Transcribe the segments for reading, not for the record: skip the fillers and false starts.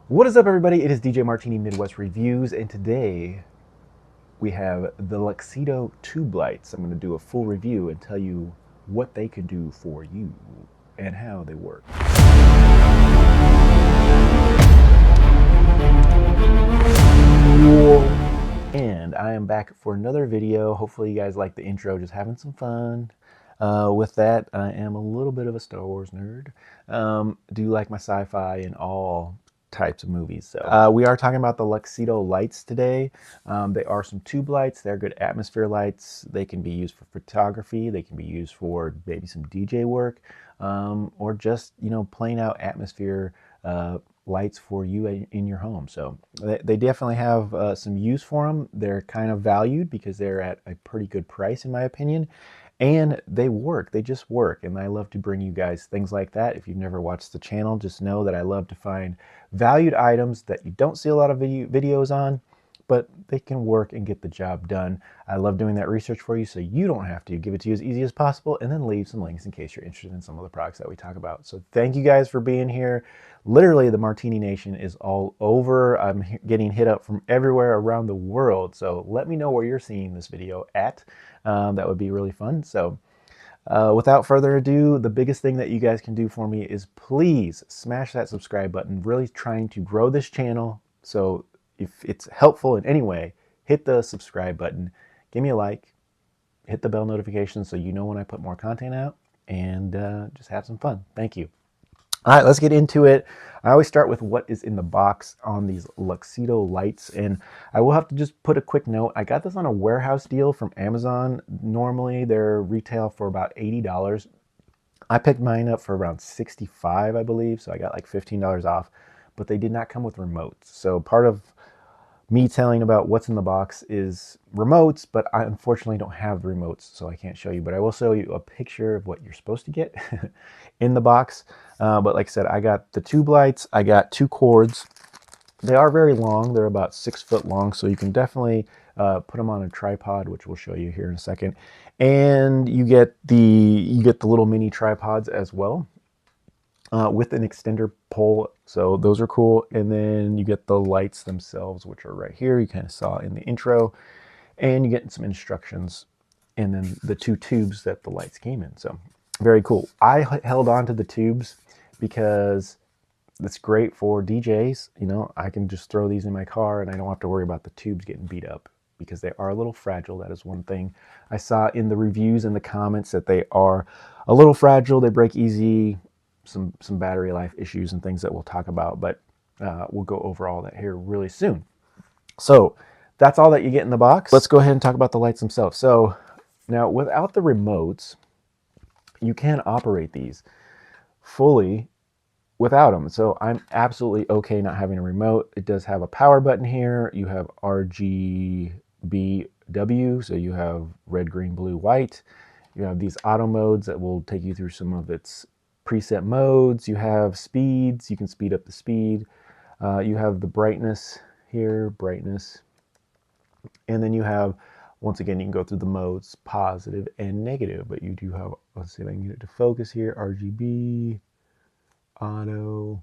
What is up, everybody? It is DJ Martini Midwest Reviews, and today we have the Luxceo Tube Lights. I'm going to do a full review and tell you what they can do for you and how they work. And I am back for another video. Hopefully you guys like the intro, just having some fun. With that, I am a little bit of a Star Wars nerd. Do like my sci-fi and all types of movies. So we are talking about the Luxceo lights today. They are some tube lights. They're good atmosphere lights. They can be used for photography. They can be used for maybe some DJ work, or just plain out atmosphere lights for you in your home. So they definitely have some use for them. They're kind of valued because they're at a pretty good price, in my opinion. And they work. They just work. And I love to bring you guys things like that. If you've never watched the channel, just know that I love to find valued items that you don't see a lot of videos on, but they can work and get the job done. I love doing that research for you so you don't have to. Give it to you as easy as possible, and then leave some links in case you're interested in some of the products that we talk about. So thank you guys for being here. Literally, the Martini Nation is all over. I'm getting hit up from everywhere around the world. So let me know where you're seeing this video at. That would be really fun. So without further ado, the biggest thing that you guys can do for me is please smash that subscribe button. Really trying to grow this channel. So if it's helpful in any way, hit the subscribe button, give me a like, hit the bell notification so you know when I put more content out, and just have some fun. Thank you. All right, let's get into it. I always start with what is in the box on these Luxceo lights, and I will have to just put a quick note. I got this on a warehouse deal from Amazon. Normally they're retail for about $80. I picked mine up for around $65, I believe, so I got like $15 off, but they did not come with remotes. So part of me telling about what's in the box is remotes, but I unfortunately don't have the remotes, so I can't show you, but I will show you a picture of what you're supposed to get in the box. But like I said, I got the tube lights, I got two cords. They are very long. They're about 6 foot long, so you can definitely put them on a tripod, which we'll show you here in a second. And you get the little mini tripods as well, with an extender pole. So those are cool. And then you get the lights themselves, which are right here. You kind of saw in the intro, and you get some instructions, and then the two tubes that the lights came in. So very cool. I held on to the tubes because it's great for DJs. I can just throw these in my car and I don't have to worry about the tubes getting beat up, because they are a little fragile. That is one thing I saw in the reviews and the comments, that they are a little fragile. They break easy, some battery life issues and things that we'll talk about, but we'll go over all that here really soon. So that's all that you get in the box. Let's go ahead and talk about the lights themselves. So now, without the remotes, you can operate these fully without them. So I'm absolutely okay not having a remote. It does have a power button here. You have RGB W, so you have red, green, blue, white. You have these auto modes that will take you through some of its preset modes. You have speeds. You can speed up the speed. You have the brightness here, brightness. And then you have, once again, you can go through the modes, positive and negative, but you do have, let's see if I can get it to focus here, RGB, auto,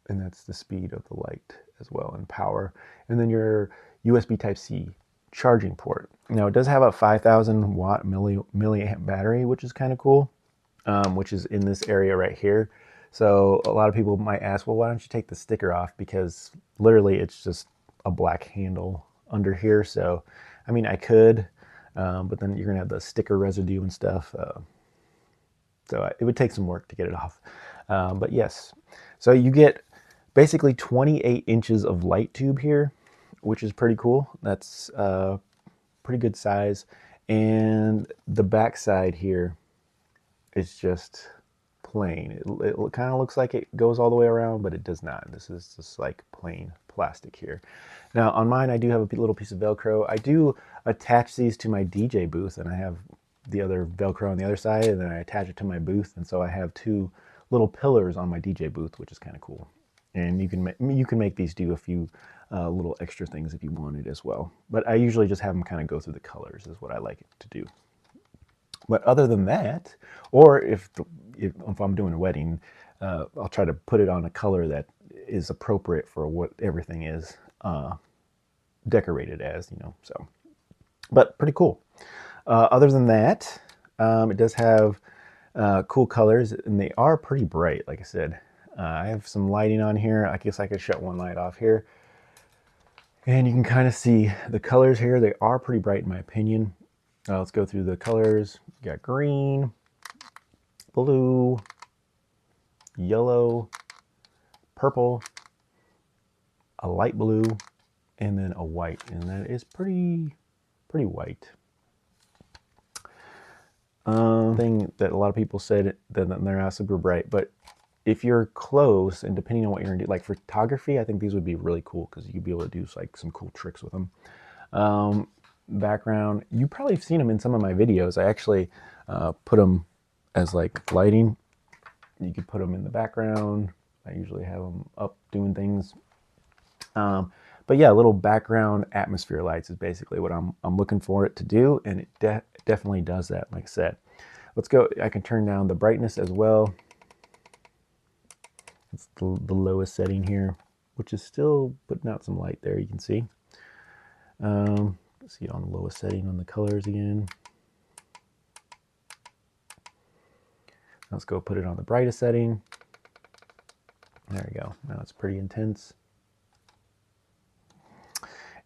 and that's the speed of the light as well, and power. And then your USB Type-C charging port. Now it does have a 5,000 watt milliamp battery, which is kind of cool, which is in this area right here. So a lot of people might ask, well, why don't you take the sticker off? Because literally it's just a black handle under here. So, I mean, I could, but then you're gonna have the sticker residue and stuff. So it would take some work to get it off. But yes, so you get basically 28 inches of light tube here, which is pretty cool. That's pretty good size. And the back side here is just plain. It kind of looks like it goes all the way around, but it does not. This is just like plain plastic here. Now on mine, I do have a little piece of Velcro. I do attach these to my DJ booth, and I have the other Velcro on the other side, and then I attach it to my booth, and so I have two little pillars on my DJ booth, which is kind of cool. And you can make these do a few little extra things if you wanted as well. But I usually just have them kind of go through the colors, is what I like it to do. But other than that, or if I'm doing a wedding, I'll try to put it on a color that is appropriate for what everything is decorated as, you know. So, but pretty cool. Other than that, it does have cool colors, and they are pretty bright. Like I said, I have some lighting on here. I guess I could shut one light off here, and you can kind of see the colors here. They are pretty bright in my opinion. Let's go through the colors. You got green, blue, yellow, purple, a light blue, and then a white, and that is pretty white. Thing that a lot of people said that they're not super bright, but if you're close and depending on what you're gonna do, like photography, I think these would be really cool because you could be able to do like some cool tricks with them. Background, you probably have seen them in some of my videos. I actually put them as like lighting. You could put them in the background. I usually have them up doing things. But yeah, little background atmosphere lights is basically what I'm looking for it to do, and it definitely does that. Like I said, let's go. I can turn down the brightness as well. It's the lowest setting here, which is still putting out some light there. You can see. See it on the lowest setting on the colors again. Let's go put it on the brightest setting. There we go. Now it's pretty intense.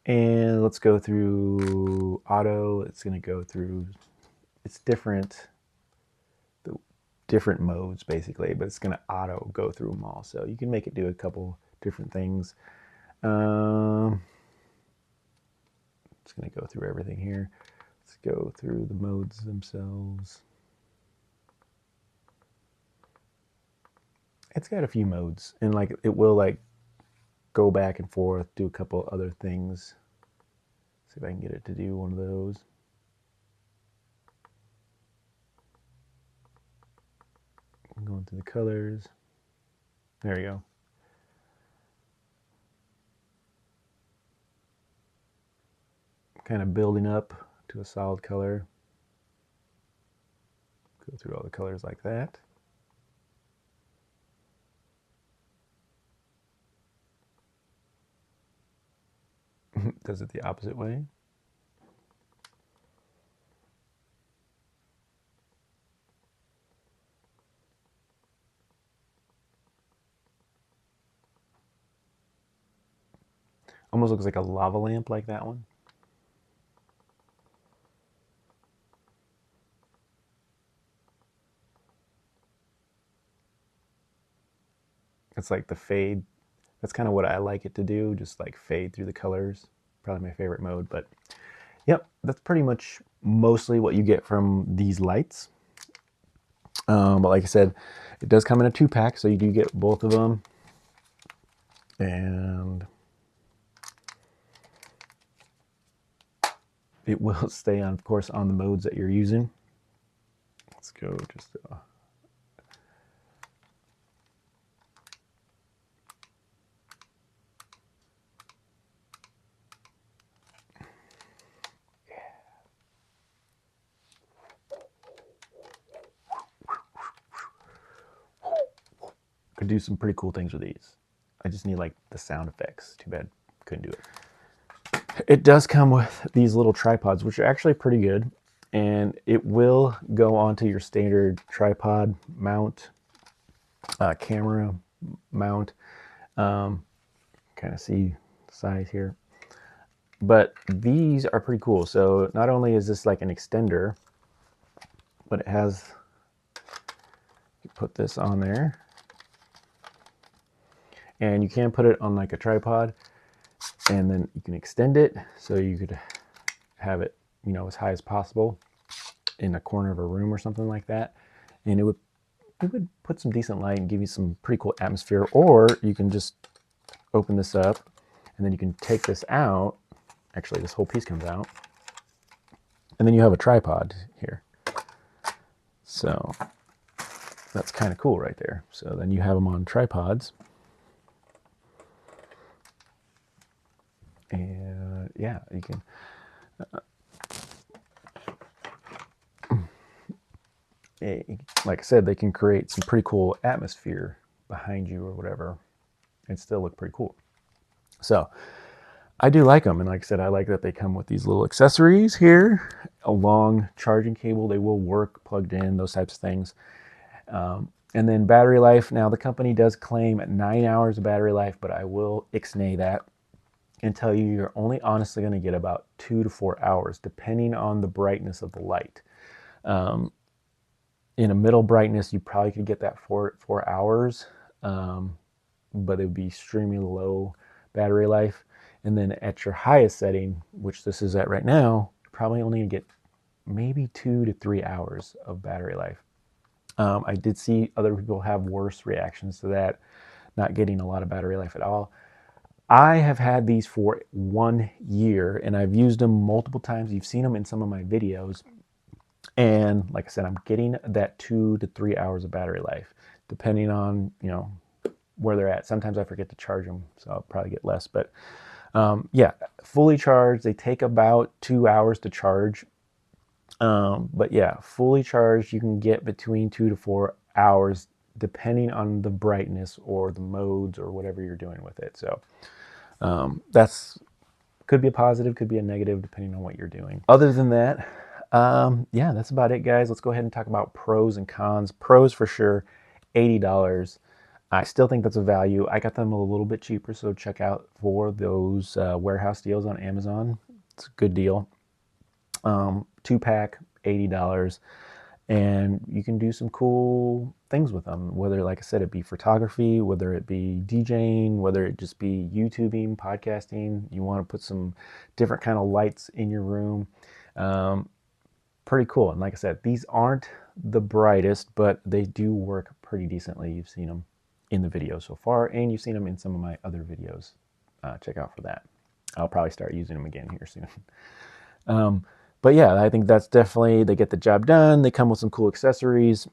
And let's go through auto. It's going to go through, it's different modes basically, but it's going to auto go through them all. So you can make it do a couple different things. It's going to go through everything here. Let's go through the modes themselves. It's got a few modes, and like it will like go back and forth, do a couple other things. See if I can get it to do one of those. I'm going through the colors. There we go. Kind of building up to a solid color. Go through all the colors like that. Does it the opposite way. Almost looks like a lava lamp like that one. It's like the fade. That's kind of what I like it to do, just like fade through the colors. Probably my favorite mode, but yep, that's pretty much mostly what you get from these lights. But like I said, it does come in a 2-pack, so you do get both of them. And it will stay on, of course, on the modes that you're using. Let's go just could do some pretty cool things with these. I just need like the sound effects. Too bad couldn't do it. It does come with these little tripods, which are actually pretty good, and it will go onto your standard tripod mount, camera mount. Kind of see the size here, but these are pretty cool. So not only is this like an extender, but it has, you put this on there, and you can put it on like a tripod, and then you can extend it so you could have it, you know, as high as possible in a corner of a room or something like that, and it would put some decent light and give you some pretty cool atmosphere. Or you can just open this up, and then you can take this out. Actually, this whole piece comes out, and then you have a tripod here. So that's kind of cool right there. So then you have them on tripods. And yeah, you can like I said, they can create some pretty cool atmosphere behind you or whatever. and still look pretty cool. So I do like them, and like I said, I like that they come with these little accessories here, a long charging cable. They will work plugged in, those types of things. And then battery life. Now the company does claim 9 hours of battery life, but I will ixnay that and tell you you're only honestly going to get about 2 to 4 hours, depending on the brightness of the light. In a middle brightness, you probably could get that 4 hours, but it would be extremely low battery life. And then at your highest setting, which this is at right now, probably only get maybe 2 to 3 hours of battery life. I did see other people have worse reactions to that, not getting a lot of battery life at all. I have had these for 1 year, and I've used them multiple times. You've seen them in some of my videos. And like I said, I'm getting that 2 to 3 hours of battery life, depending on, where they're at. Sometimes I forget to charge them, so I'll probably get less. But yeah, fully charged, they take about 2 hours to charge. But yeah, fully charged, you can get between 2 to 4 hours, depending on the brightness or the modes or whatever you're doing with it. So that's could be a positive, could be a negative, depending on what you're doing. Other than that, yeah, that's about it, guys. Let's go ahead and talk about pros and cons. Pros for sure, $80. I still think that's a value. I got them a little bit cheaper, so check out for those warehouse deals on Amazon. It's a good deal. 2-pack, $80. And you can do some cool things with them, whether, like I said, it be photography, whether it be DJing, whether it just be YouTubing, podcasting. You want to put some different kind of lights in your room. Pretty cool. And like I said, these aren't the brightest, but they do work pretty decently. You've seen them in the video so far, and you've seen them in some of my other videos. Check out for that. I'll probably start using them again here soon. But yeah, I think that's definitely, they get the job done. They come with some cool accessories.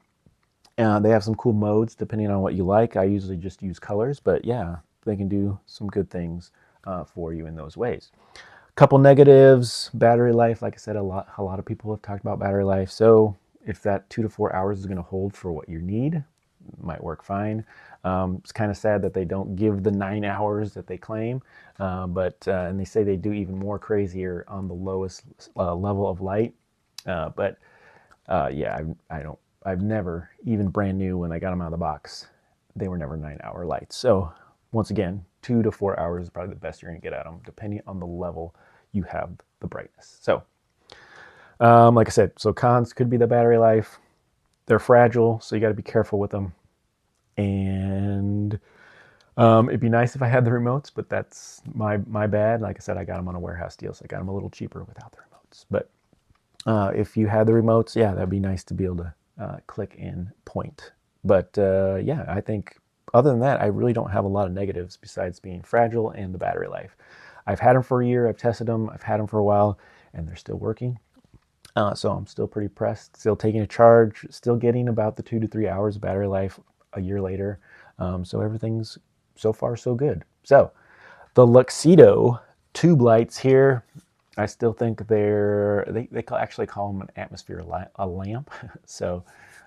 They have some cool modes depending on what you like. I usually just use colors, but yeah, they can do some good things for you in those ways. Couple negatives, battery life. Like I said, a lot of people have talked about battery life. So if that 2 to 4 hours is going to hold for what you need, it might work fine. It's kind of sad that they don't give the 9 hours that they claim, and they say they do even more crazier on the lowest level of light. Yeah, I've never, even brand new when I got them out of the box, they were never 9-hour lights. So once again, 2 to 4 hours is probably the best you're going to get out of them, depending on the level you have the brightness. So, like I said, so cons could be the battery life. They're fragile, so you got to be careful with them. And it'd be nice if I had the remotes, but that's my bad. Like I said, I got them on a warehouse deal, so I got them a little cheaper without the remotes. But if you had the remotes, yeah, that'd be nice to be able to click and point. But yeah, I think other than that, I really don't have a lot of negatives besides being fragile and the battery life. I've had them for a year. I've tested them. I've had them for a while, and they're still working. So I'm still pretty pressed. Still taking a charge. Still getting about the 2 to 3 hours of battery life a year later. So everything's so far so good. So the Luxceo tube lights here, I still think they actually call them an atmosphere a lamp. So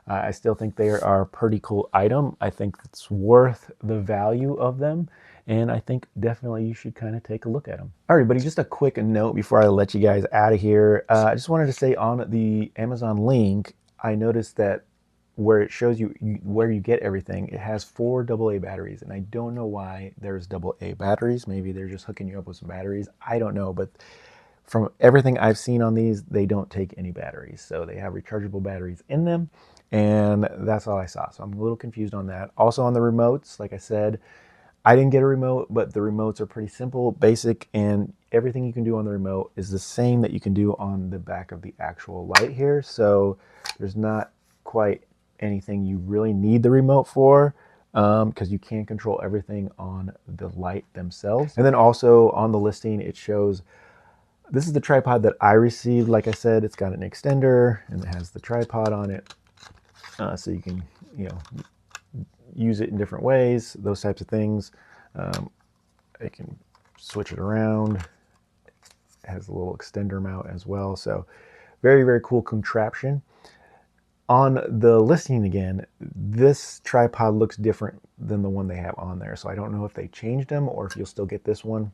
I still think they are a pretty cool item. I think it's worth the value of them. And I think definitely you should kind of take a look at them. All right, buddy, just a quick note before I let you guys out of here. I just wanted to say on the Amazon link, I noticed that where it shows you where you get everything, it has 4 AA batteries. And I don't know why there's AA batteries. Maybe they're just hooking you up with some batteries. I don't know, but from everything I've seen on these, they don't take any batteries. So they have rechargeable batteries in them. And that's all I saw. So I'm a little confused on that. Also on the remotes, like I said, I didn't get a remote, but the remotes are pretty simple, basic, and everything you can do on the remote is the same that you can do on the back of the actual light here. So there's not quite anything you really need the remote for, because you can control everything on the light themselves. And then also on the listing, it shows this is the tripod that I received. Like I said, it's got an extender and it has the tripod on it, so you can, use it in different ways, those types of things. I can switch it around. It has a little extender mount as well. So very, very cool contraption. On the listing again, this tripod looks different than the one they have on there. So I don't know if they changed them or if you'll still get this one.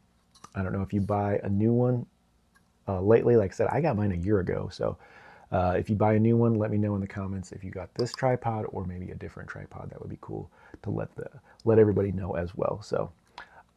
I don't know if you buy a new one lately. Like I said, I got mine a year ago. So if you buy a new one, let me know in the comments if you got this tripod or maybe a different tripod. That would be cool to let everybody know as well. So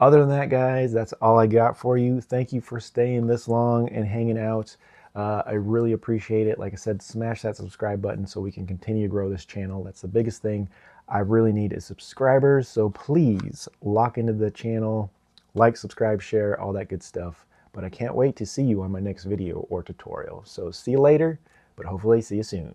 other than that, guys, that's all I got for you. Thank you for staying this long and hanging out. I really appreciate it. Like I said, smash that subscribe button so we can continue to grow this channel. That's the biggest thing I really need is subscribers. So please lock into the channel, like, subscribe, share, all that good stuff. But I can't wait to see you on my next video or tutorial. So see you later, but hopefully see you soon.